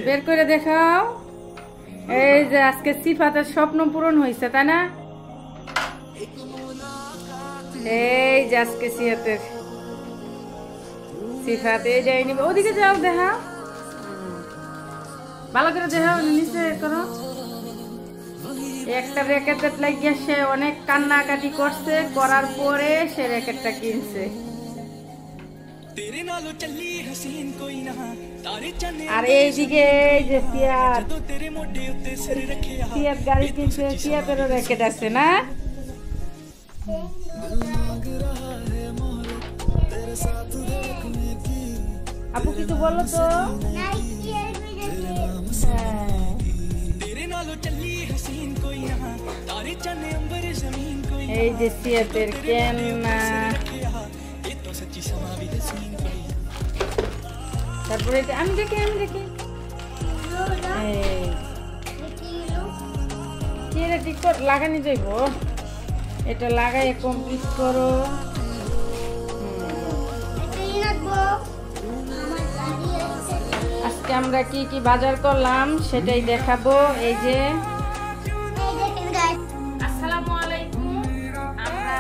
বের করে দেখাও। এই যে আজকে সিফাতের স্বপ্ন পূরণ হয়েছে, তাই না? এই যে আজকে সিফাত এই যাই নিবে। ওদিকে যাও, দেখাও ভালো করে, দেখাও নিচে করো। একটা র্যাকেট লাগিয়ে সে অনেক কান্নাকাটি করছে, করার পরে সে র্যাকেটটা কিনছে। আর এইদিকে যে সিয়াত গাড়ি কিনছে, সিয়াতেরও র্যাকেট আছে না? আপু কিছু বলো তো। এই যে সিয়াতের কেনা, তারপরে আমি দেখি লাগানি যাইব, এটা লাগাই কমপ্লিট করো। আজকে আমরা কি কি বাজার করলাম সেটাই দেখাবো। এই যে আসসালামু আলাইকুম, আমরা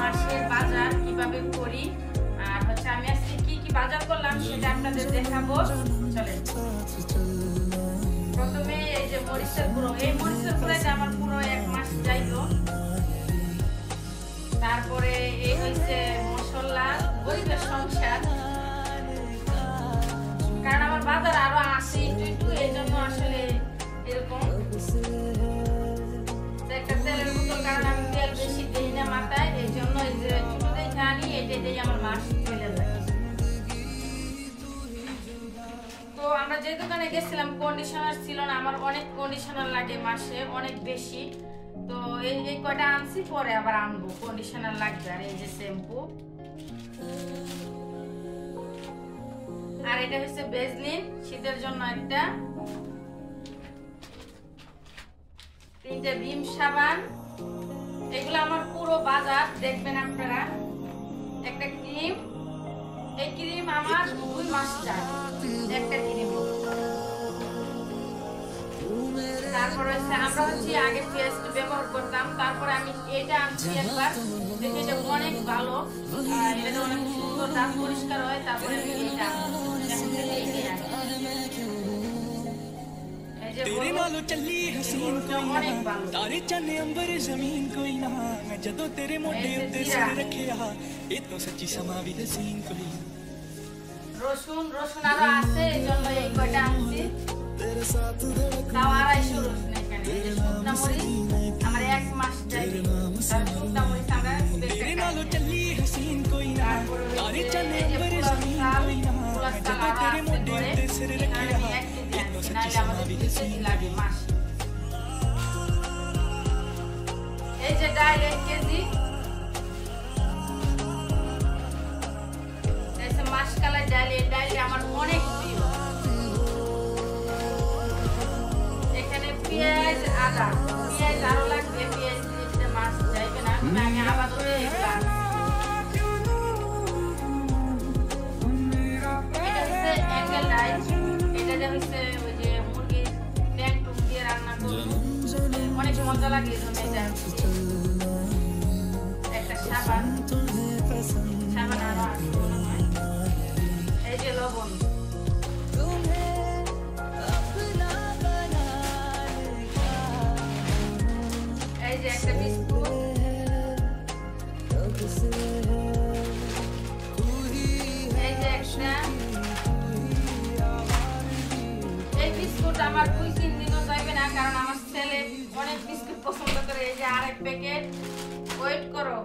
মাসের বাজার কিভাবে করি আর হচ্ছে আমি আজকে কি কি বাজার করলাম সেটা আপনাদের দেখাবো। চলেন প্রথমে এই যে মরিচের গুঁড়ো, এই মরিচের গুঁড়োটা আমার পুরো 1 মাস যাইতো। তারপরে এই হচ্ছে মশলা, গরিবের সংসার, কারণ আমার বাজার আরো আসে একটু, এই জন্য আসলে এরকম একটা তেলের বোতল, কারণ আমি তেল বেশি দিই না মাথায়, এই জন্য এই যে ছোট দেখে আনি, এটা দিয়ে আমার মাস চলে যায়। তো আমরা যে দোকানে গেছিলাম কন্ডিশনার ছিল না, আমার অনেক কন্ডিশনার লাগে মাসে, অনেক বেশি। তো এই কয়টা আনছি, পরে আবার আনবো, কন্ডিশনার লাগবে। আর এই যে শ্যাম্পু, আর এটা হচ্ছে ভেজলিন শীতের জন্য একটা, 3টে ভীম সাবান। এগুলো আমার পুরো বাজার দেখবেন আপনারা। একটা ক্রিম, এই ক্রিম আমার 2 মাস যায় একটা ক্রিম। তারপরে হচ্ছে আমরা আগে পেস্ট ব্যবহার করতাম, তারপরে আমি এটা আনছি একবার, দেখি এটা অনেক ভালো, এটা অনেক সুন্দর, দাঁত পরিষ্কার হয়। তারপরে এটা तेरे नालों चली हसीन कोई ना, तारे चन्ने अंबर जमीन कोई ना, मैं जदों तेरे मोढे उत्ते सिर रखिया, ये तो सच्ची समा भी हसीन कोई ना। রসুন আরো আছে, এই জন্য এই কয়টা আনছি। তাও 250 রসুন এখানে। এই যে শুকনা মরিচ আমার 1 মাস যায়, তার শুকনা মরিচ আমরা তেরে নালোं चली हसीन कोई ना, तारे चन्ने अंबर जमीन कोई ना, मैं जदों तेरे मोढे उत्ते सिर रखिया, এই যে ডাল 1 কেজি, মাসকালাই ডাল, এই ডালটা আমার অনেক প্রিয়। এখানে পেঁয়াজ, আদা, পেঁয়াজ আরো লাগবে, পেঁয়াজ দিলে মাছ যাইবে না, আমি আবার ধরে এটা হচ্ছে অ্যাঙ্গেল রাইস, এটা হচ্ছে ওই যে মুরগির ট্যাং টুক দিয়ে রান্না করি, অনেক মজা লাগে। এই জন্য এটা একটা সাবান আরো আছে মনে হয়। এই যে লবণ, এই যে একটা বিস্কুট, এই যে একটা, এই বিস্কুট আমার 2-3 দিনও যাইবে না, কারণ আমার ছেলে অনেক বিস্কুট পছন্দ করে। এই যে আরেক প্যাকেট, ওয়েট করো।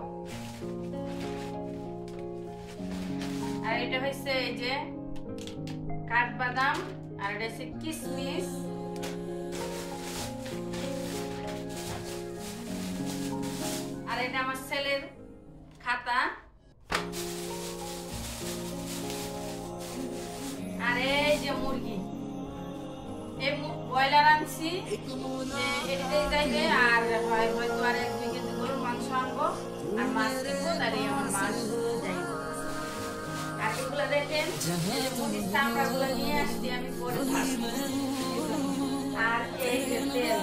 আর এটা হচ্ছে এই যে কাঠবাদাম, আর এটা হচ্ছে কিশমিশ, আর এটা আমার ছেলের খাতা, আর এই যে মুরগি, এই ব্রয়লার আনছি, এটাই যাইবে। আর হয়তো আর 1-2 কেজি গরুর মাংস আনবো, আর মাছ কিনবো, তাহলে আমার মাছ যাইবে। আর চাউলগুলো দেখেন, চামড়াগুলো নিয়ে আসছি আমি পরে ভাজবো। আর এই যে তেল,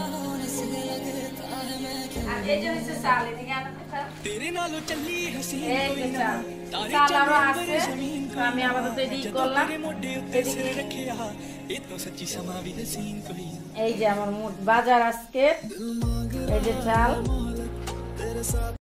আর এই যে হচ্ছে চাল, এদিকে আনা কথা। तेरे नालों चली हसीन এই कोई যে ना চাল, तारे চাল चने আরো अंबर আছে, जमीन তো कोई আমি ना আপাতত এদিকে जदों করলাম। तेरे मोढे उत्ते सिर रखिया ये तो सच्ची समा भी हसीन कोई ना এই যে আমার মোট বাজার আজকে, এই যে চাল।